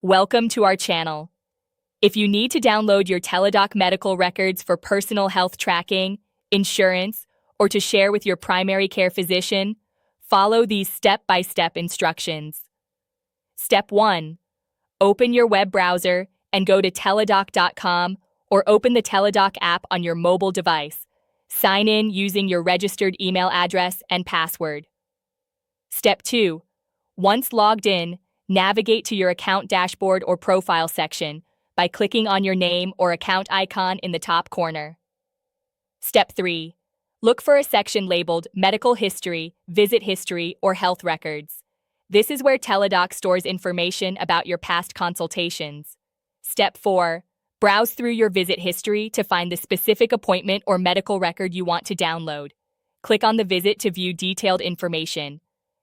Welcome to our channel. If you need to download your Teladoc medical records for personal health tracking, insurance, or to share with your primary care physician, follow these step-by-step instructions. Step 1. Open your web browser and go to teladoc.com or open the Teladoc app on your mobile device. Sign in using your registered email address and password. Step 2. Once logged in, navigate to your account dashboard or profile section by clicking on your name or account icon in the top corner. Step 3. Look for a section labeled Medical History, Visit History, or Health Records. This is where Teladoc stores information about your past consultations. Step 4. Browse through your visit history to find the specific appointment or medical record you want to download. Click on the visit to view detailed information.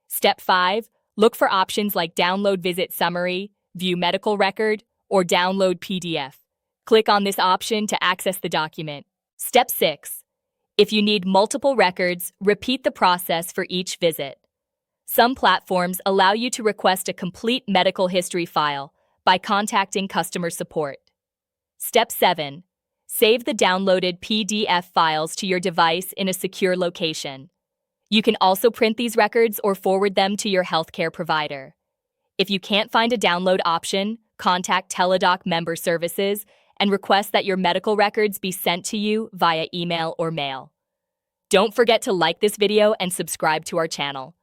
Step 5. Look for options like Download Visit Summary, View Medical Record, or Download PDF. Click on this option to access the document. Step 6. If you need multiple records, repeat the process for each visit. Some platforms allow you to request a complete medical history file by contacting customer support. Step 7. Save the downloaded PDF files to your device in a secure location. You can also print these records or forward them to your healthcare provider. If you can't find a download option, contact Teladoc Member Services and request that your medical records be sent to you via email or mail. Don't forget to like this video and subscribe to our channel.